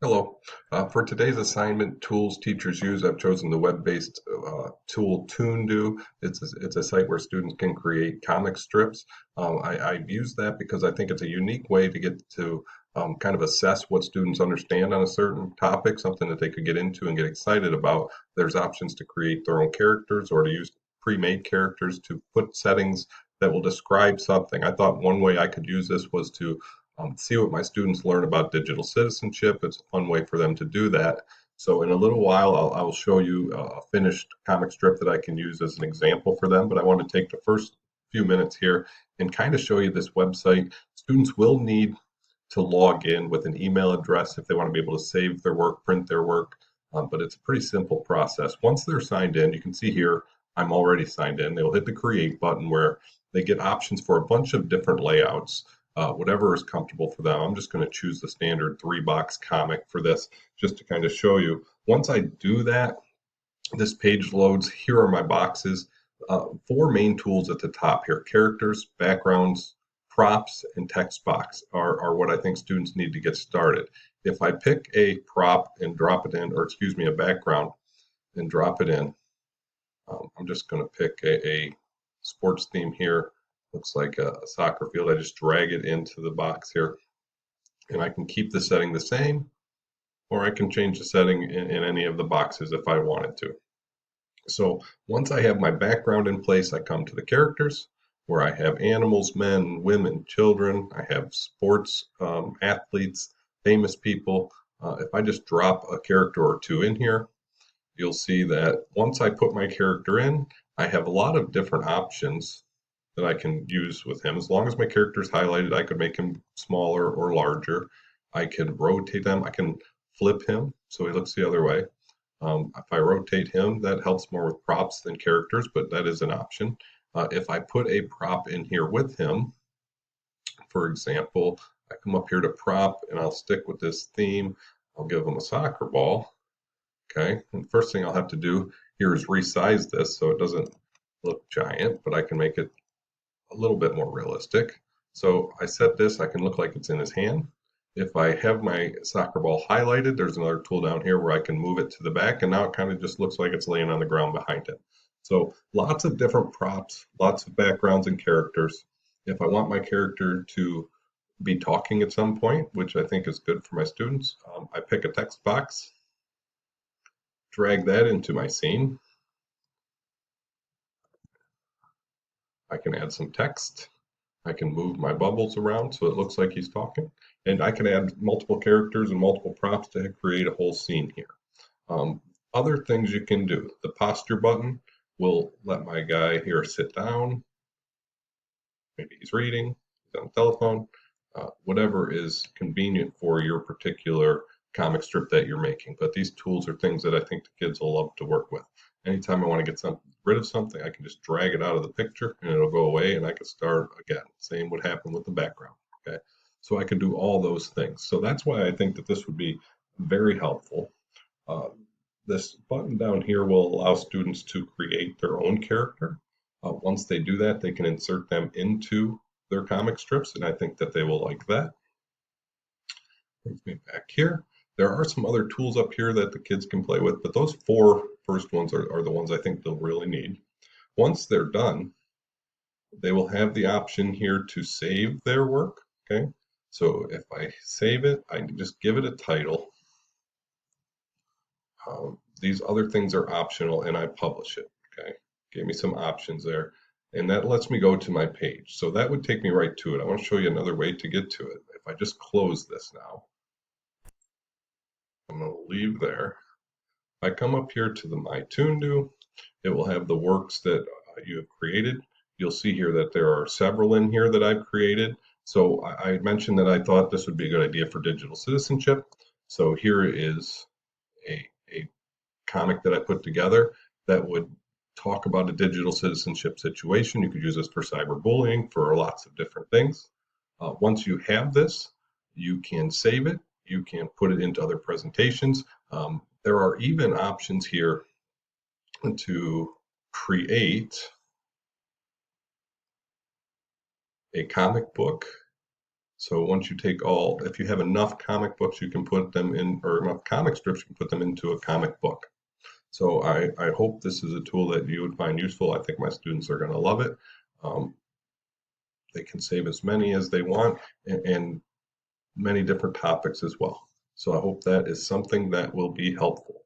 Hello. For today's assignment, tools teachers use, I've chosen the web-based tool ToonDoo. It's a site where students can create comic strips. I've used that because I think it's a unique way to get to kind of assess what students understand on a certain topic, something that they could get into and get excited about. There's options to create their own characters or to use pre-made characters to put settings that will describe something. I thought one way I could use this was to see what my students learn about digital citizenship. It's a fun way for them to do that. So in a little while, I will show you a finished comic strip that I can use as an example for them. But I want to take the first few minutes here and kind of show you this website. Students will need to log in with an email address if they want to be able to save their work, print their work. But it's a pretty simple process. Once they're signed in, you can see here, I'm already signed in. They'll hit the create button where they get options for a bunch of different layouts, whatever is comfortable for them. I'm just going to choose the standard 3-box comic for this just to kind of show you. Once I do that, this page loads. Here are my boxes. 4 main tools at the top here: characters, backgrounds, props, and text box are what I think students need to get started. If I pick a prop and drop it in, or excuse me, a background and drop it in, I'm just going to pick a sports theme here. Looks like a soccer field. I just drag it into the box here, and I can keep the setting the same, or I can change the setting in any of the boxes if I wanted to. So once I have my background in place, I come to the characters where I have animals, men, women, children. I have sports, athletes, famous people. If I just drop a character or two in here, you'll see that once I put my character in, I have a lot of different options that I can use with him. As long as my character is highlighted, I could make him smaller or larger. I can rotate them. I can flip him so he looks the other way. If I rotate him, that helps more with props than characters, but that is an option. If I put a prop in here with him, for example, I come up here to prop and I'll stick with this theme. I'll give him a soccer ball. Okay, and first thing I'll have to do here is resize this so it doesn't look giant, but I can make it a little bit more realistic. So I set this, I can look like it's in his hand. If I have my soccer ball highlighted, there's another tool down here where I can move it to the back, and now it kind of just looks like it's laying on the ground behind it. So lots of different props, lots of backgrounds and characters. If I want my character to be talking at some point, which I think is good for my students, I pick a text box, drag that into my scene. I can add some text. I can move my bubbles around so it looks like he's talking. And I can add multiple characters and multiple props to create a whole scene here. Other things you can do. The posture button will let my guy here sit down. Maybe he's reading, he's on the telephone, whatever is convenient for your particular comic strip that you're making. But these tools are things that I think the kids will love to work with. Anytime I want to get rid of something, I can just drag it out of the picture and it'll go away and I can start again. Same would happen with the background. Okay. So I can do all those things. So that's why I think that this would be very helpful. Uh, this button down here will allow students to create their own character. Once they do that, they can insert them into their comic strips, and I think that they will like that. Brings me back here. There are some other tools up here that the kids can play with, but those 4 first ones are the ones I think they'll really need. Once they're done, they will have the option here to save their work. Okay, so if I save it, I can just give it a title. These other things are optional and I publish it. Okay, gave me some options there. And that lets me go to my page. So that would take me right to it. I want to show you another way to get to it. If I just close this now, I'm going to leave there. If I come up here to the My ToonDoo, it will have the works that you have created. You'll see here that there are several in here that I've created. So I mentioned that I thought this would be a good idea for digital citizenship. So here is a comic that I put together that would talk about a digital citizenship situation. You could use this for cyberbullying, for lots of different things. Once you have this, you can save it. You can put it into other presentations. There are even options here to create a comic book So once you take all, if you have enough comic books, you can put them in, or enough comic strips, you can put them into a comic book. So I hope this is a tool that you would find useful. I think my students are going to love it. Um, they can save as many as they want and many different topics as well. So I hope that is something that will be helpful.